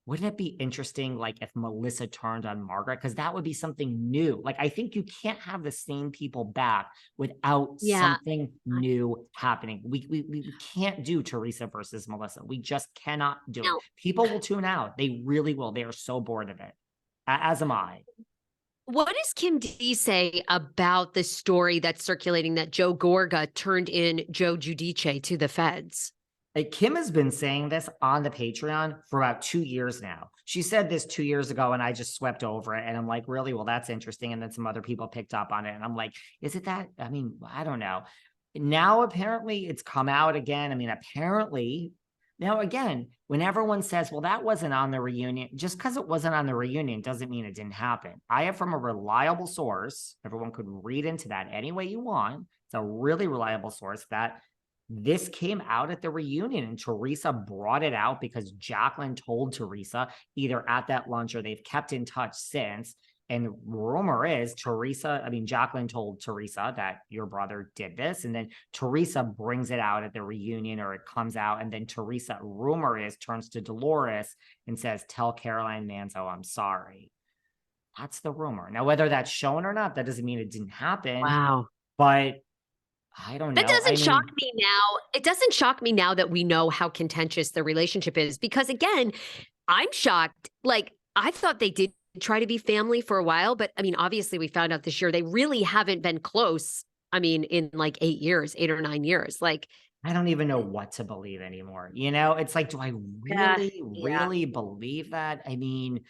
wouldn't it be interesting, like, if Melissa turned on Margaret? Because that would be something new. Like, I think you can't have the same people back without something new happening. We can't do Teresa versus Melissa. We just cannot do it. People will tune out. They really will. They are so bored of it, as am I. What does Kim D say about the story that's circulating that Joe Gorga turned in Joe Giudice to the feds? Kim has been saying this on the Patreon for about 2 years now. She said this 2 years ago, and I just swept over it. And I'm like, really? Well, that's interesting. And then some other people picked up on it. And I'm like, is it that? I mean, I don't know. Now, apparently, it's come out again. I mean, apparently, now again, when everyone says, well, that wasn't on the reunion, just because it wasn't on the reunion doesn't mean it didn't happen. I have from a reliable source, everyone could read into that any way you want. It's a really reliable source that this came out at the reunion, and Teresa brought it out because Jacqueline told Teresa either at that lunch or they've kept in touch since. And rumor is Jacqueline told Teresa that your brother did this. And then Teresa brings it out at the reunion, or it comes out. And then Teresa, rumor is, turns to Dolores and says, tell Caroline Manzo, I'm sorry. That's the rumor. Now, whether that's shown or not, that doesn't mean it didn't happen. Wow. But I don't know. That doesn't shock me now. It doesn't shock me now that we know how contentious the relationship is, because again, I'm shocked. Like, I thought they did try to be family for a while, but I mean, obviously we found out this year they really haven't been close. I mean, in like 8 or 9 years. Like, I don't even know what to believe anymore. You know, it's like, do I really believe that? I mean,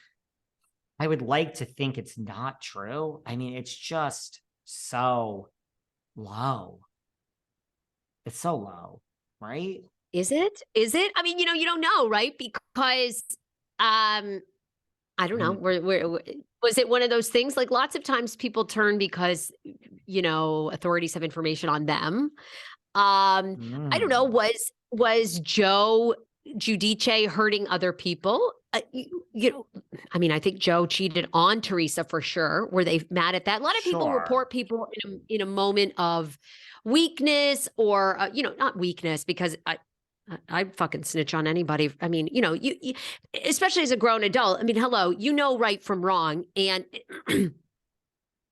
I would like to think it's not true. I mean, it's just so low. It's so low, right? Is it? I mean, you don't know, right? Because, I don't know. Was it one of those things? Like, lots of times people turn because, authorities have information on them. I don't know. Was Joe Giudice hurting other people? I mean, I think Joe cheated on Teresa for sure. Were they mad at that? A lot of people report people in a moment of weakness, or not weakness, because I fucking snitch on anybody. I mean, you especially as a grown adult. I mean, hello, right from wrong, and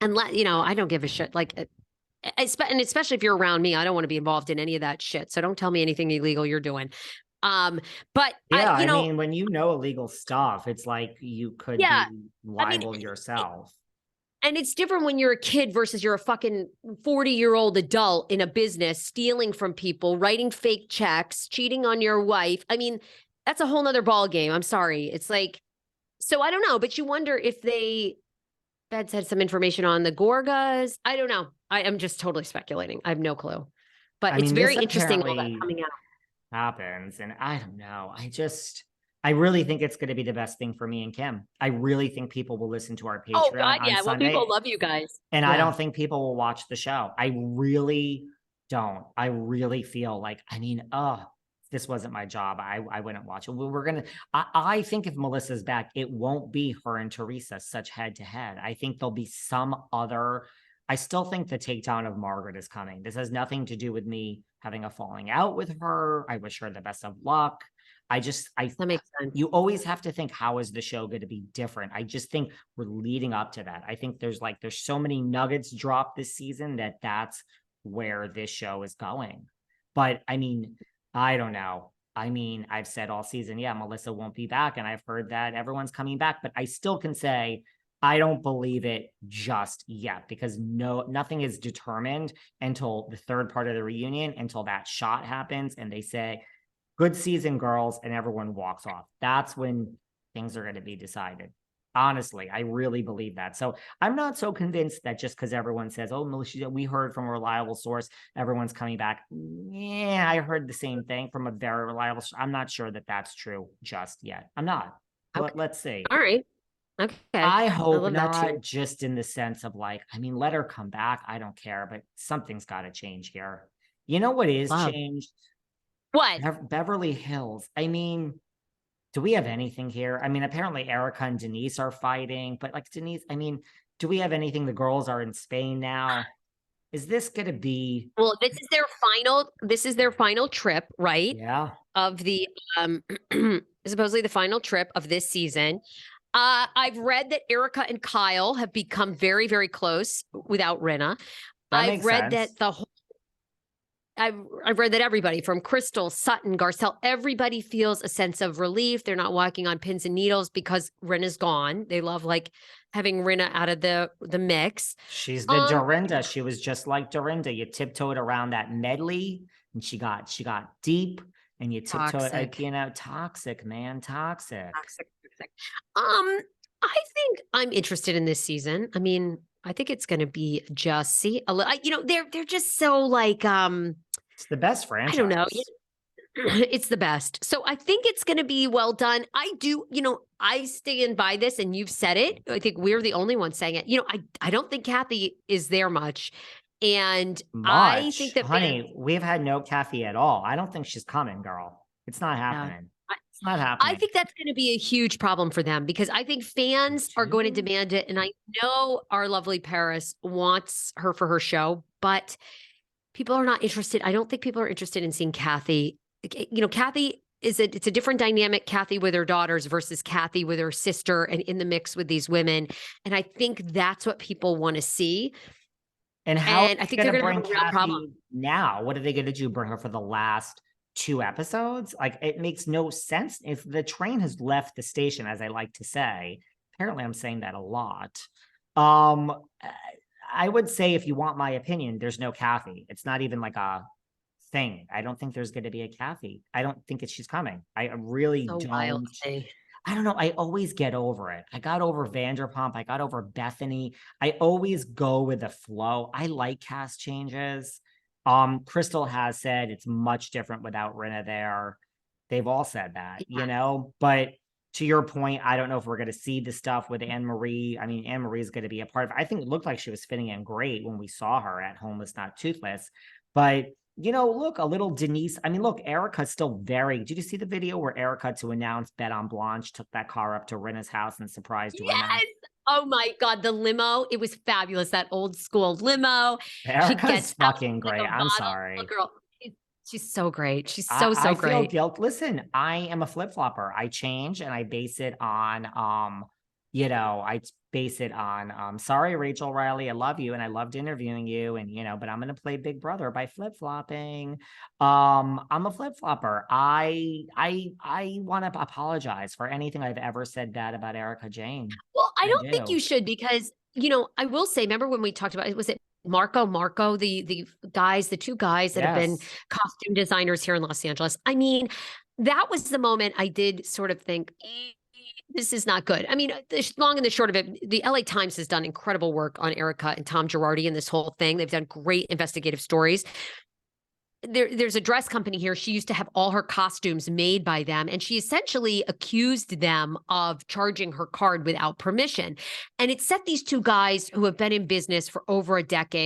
I don't give a shit. Like, and especially if you're around me, I don't want to be involved in any of that shit. So don't tell me anything illegal you're doing. But yeah, I mean, when illegal stuff, it's like you could be liable yourself. And it's different when you're a kid versus you're a fucking 40-year-old adult in a business, stealing from people, writing fake checks, cheating on your wife. I mean, that's a whole nother ball game. I'm sorry. It's like, so I don't know, but you wonder if feds had some information on the Gorgas. I don't know. I'm just totally speculating. I have no clue. But it's very interesting all that coming out. Happens, and I don't know. I really think it's going to be the best thing for me and Kim. I really think people will listen to our Patreon. Oh God, yeah. On Sunday, people love you guys, and I don't think people will watch the show. I really don't. I really feel like, I mean, this wasn't my job, I wouldn't watch it. I think if Melissa's back, it won't be her and Teresa such head to head. I think there'll be some other. I still think the takedown of Margaret is coming. This has nothing to do with me having a falling out with her. I wish her the best of luck. That makes sense. You always have to think, how is the show going to be different? I just think we're leading up to that. I think there's so many nuggets dropped this season that's where this show is going. But I mean, I don't know. I mean, I've said all season, Melissa won't be back. And I've heard that everyone's coming back, but I still can say, I don't believe it just yet, because nothing is determined until the third part of the reunion, until that shot happens and they say, good season, girls, and everyone walks off. That's when things are going to be decided. Honestly, I really believe that. So I'm not so convinced that just because everyone says, oh, Melissa, we heard from a reliable source, everyone's coming back. Yeah, I heard the same thing from a very reliable source. I'm not sure that that's true just yet. I'm not. Okay. But let's see. All right. Okay. I hope not, just in the sense of like, I mean, let her come back. I don't care, but something's got to change here. You know what is changed? What? Beverly Hills. I mean, do we have anything here? I mean, apparently Erika and Denise are fighting, but like Denise, I mean, do we have anything? The girls are in Spain now. Is this going to be? Well, this is their final trip, right? Yeah. Of the supposedly the final trip of this season. I've read that Erika and Kyle have become very, very close without Rinna. That I've makes read sense. that the whole I've read that everybody from Crystal, Sutton, Garcelle, everybody feels a sense of relief. They're not walking on pins and needles because Rinna's gone. They love like having Rinna out of the mix. She's the Dorinda. She was just like Dorinda. You tiptoed around that medley, and she got deep, and you tiptoed, Toxic. you know, toxic, man, toxic. Toxic. I think I'm interested in this season. I mean, I think it's going to be just you know, they're just so like It's the best I don't know. franchise. It's the best. So I think it's going to be well done. I do, you know, I stand by this and you've said it. I think we're the only ones saying it. You know, I don't think Kathy is there much. And I think that Honey, we've had no Kathy at all. I don't think she's coming, girl. It's not happening. It's not happening. I think that's going to be a huge problem for them because I think fans are going to demand it. And I know our lovely Paris wants her for her show, but people are not interested. I don't think people are interested in seeing Kathy. You know, Kathy it's a different dynamic, Kathy with her daughters versus Kathy with her sister and in the mix with these women. And I think that's what people want to see. And how I think they're going to have a real problem now. What are they going to do? Bring her for the last 2 episodes? Like, it makes no sense. If the train has left the station, as I like to say, apparently I'm saying that a lot. I would say, if you want my opinion, there's no Kathy. It's not even like a thing. I don't think there's going to be a Kathy. I don't think she's coming. I really don't. wild. I don't know. I always get over it. I got over Vanderpump. I got over Bethany. I always go with the flow. I like cast changes. Crystal has said it's much different without Rinna there. They've all said that, you know, but to your point, I don't know if we're going to see the stuff with Anne-Marie. I mean, Anne-Marie is going to be a part of it. I think it looked like she was fitting in great when we saw her at Homeless Not Toothless, but you know, look, a little Denise. I mean, look, Erika's still did you see the video where Erika, to announce Bet on Blanche, took that car up to Rinna's house and surprised Rinna? Oh my God, the limo. It was fabulous. That old school limo. Erika's fucking great. Like I'm sorry. Girl. She's so great. She's so great. I feel guilt. Listen, I am a flip-flopper. I change and I base it on, you know, I base it on, sorry, Rachel Riley, I love you and I loved interviewing you, and, you know, but I'm going to play Big Brother by flip-flopping. I'm a flip-flopper. I want to apologize for anything I've ever said bad about Erika Jayne. Well, I don't think you should, because, you know, I will say, remember when we talked about, was it Marco, the guys, the 2 guys that have been costume designers here in Los Angeles? I mean, that was the moment I did sort of think, this is not good. I mean, the long and the short of it, the LA Times has done incredible work on Erika and Tom Girardi and this whole thing. They've done great investigative stories. There's a dress company here. She used to have all her costumes made by them, and she essentially accused them of charging her card without permission. And it set these 2 guys who have been in business for over a decade